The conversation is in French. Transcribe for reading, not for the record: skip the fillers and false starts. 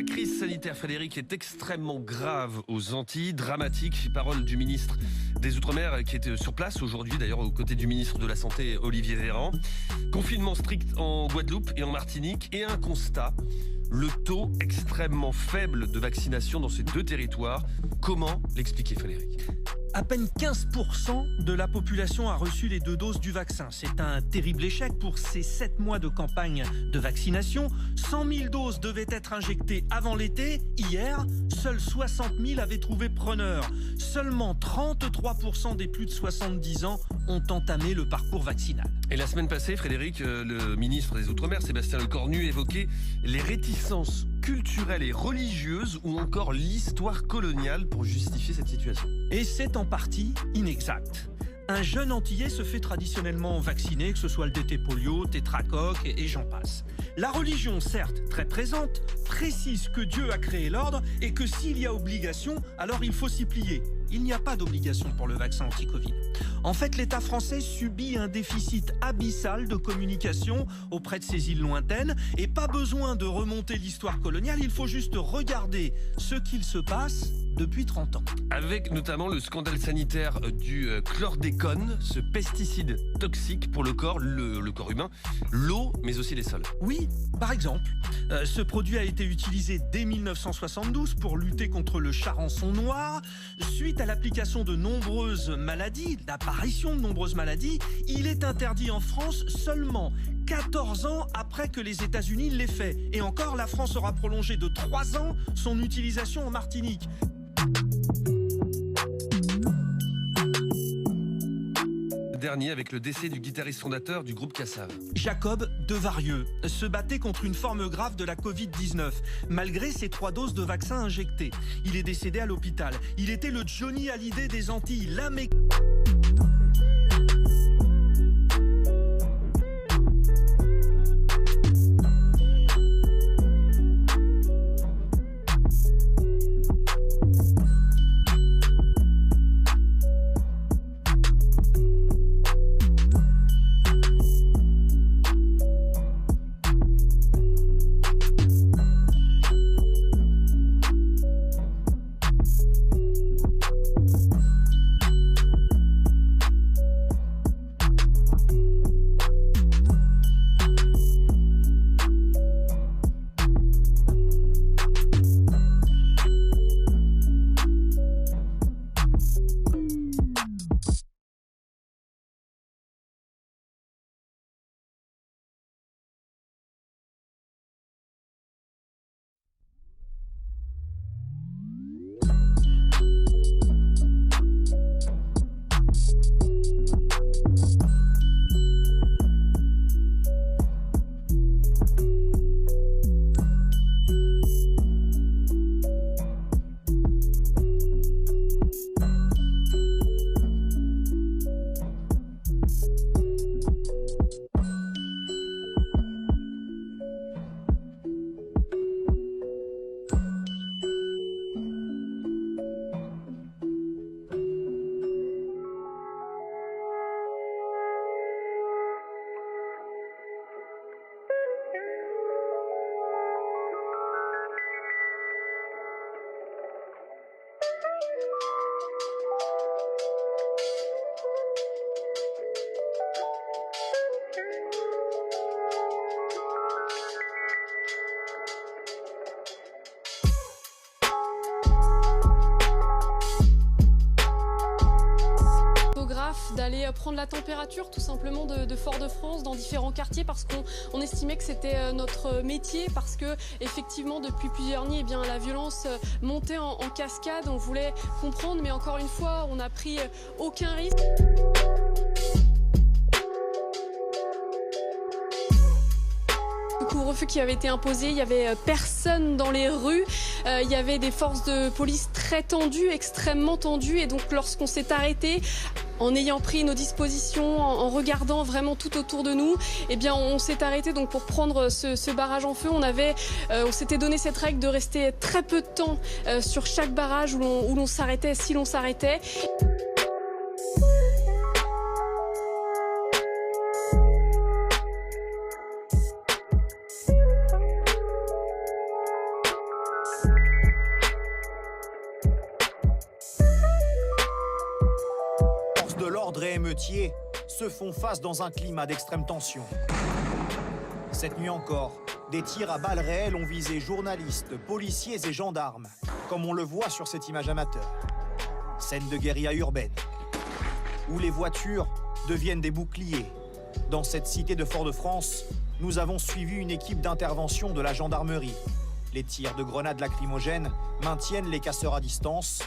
crise sanitaire, Frédéric, est extrêmement grave aux Antilles, dramatique. Parole du ministre des Outre-mer qui était sur place aujourd'hui, d'ailleurs aux côtés du ministre de la Santé, Olivier Véran. Confinement strict en Guadeloupe et en Martinique et un constat, le taux extrêmement faible de vaccination dans ces deux territoires. Comment l'expliquer, Frédéric ? À peine 15% de la population a reçu les 2 doses du vaccin. C'est un terrible échec pour ces 7 mois de campagne de vaccination. 100 000 doses devaient être injectées avant l'été. Hier, seuls 60 000 avaient trouvé preneur. Seulement 33% des plus de 70 ans ont entamé le parcours vaccinal. Et la semaine passée, Frédéric, le ministre des Outre-mer, Sébastien Lecornu, évoquait les réticences culturelles et religieuses ou encore l'histoire coloniale pour justifier cette situation. Et c'est en partie inexact. Un jeune Antillais se fait traditionnellement vacciner, que ce soit le DT polio, tétracoque et j'en passe. La religion, certes très présente, précise que Dieu a créé l'ordre et que s'il y a obligation, alors il faut s'y plier. Il n'y a pas d'obligation pour le vaccin anti-Covid. En fait, l'État français subit un déficit abyssal de communication auprès de ces îles lointaines et pas besoin de remonter l'histoire coloniale, il faut juste regarder ce qu'il se passe depuis 30 ans. Avec notamment le scandale sanitaire du chlordécone, ce pesticide toxique pour le corps humain, l'eau, mais aussi les sols. Oui, par exemple, ce produit a été utilisé dès 1972 pour lutter contre le charançon noir. Suite à l'application de nombreuses maladies, l'apparition de nombreuses maladies, il est interdit en France seulement 14 ans après que les États-Unis l'aient fait. Et encore, la France aura prolongé de 3 ans son utilisation en Martinique. Dernier avec le décès du guitariste fondateur du groupe Cassav. Jacob Devarieux se battait contre une forme grave de la Covid-19, malgré ses 3 doses de vaccin injectées. Il est décédé à l'hôpital. Il était le Johnny Hallyday des Antilles, d'aller prendre la température tout simplement de Fort-de-France dans différents quartiers parce qu'on estimait que c'était notre métier, parce que effectivement depuis plusieurs nuits la violence montait en cascade. On voulait comprendre, mais encore une fois on n'a pris aucun risque. Le couvre-feu qui avait été imposé, il n'y avait personne dans les rues, il y avait des forces de police très tendues, extrêmement tendues, et donc lorsqu'on s'est arrêté, en ayant pris nos dispositions, en regardant vraiment tout autour de nous, on s'est arrêté donc pour prendre ce barrage en feu. On s'était donné cette règle de rester très peu de temps sur chaque barrage où l'on s'arrêtait, si l'on s'arrêtait. émeutiers se font face dans un climat d'extrême tension. Cette nuit encore, des tirs à balles réelles ont visé journalistes, policiers et gendarmes, comme on le voit sur cette image amateur. Scène de guérilla urbaine, où les voitures deviennent des boucliers. Dans cette cité de Fort-de-France, nous avons suivi une équipe d'intervention de la gendarmerie. Les tirs de grenades lacrymogènes maintiennent les casseurs à distance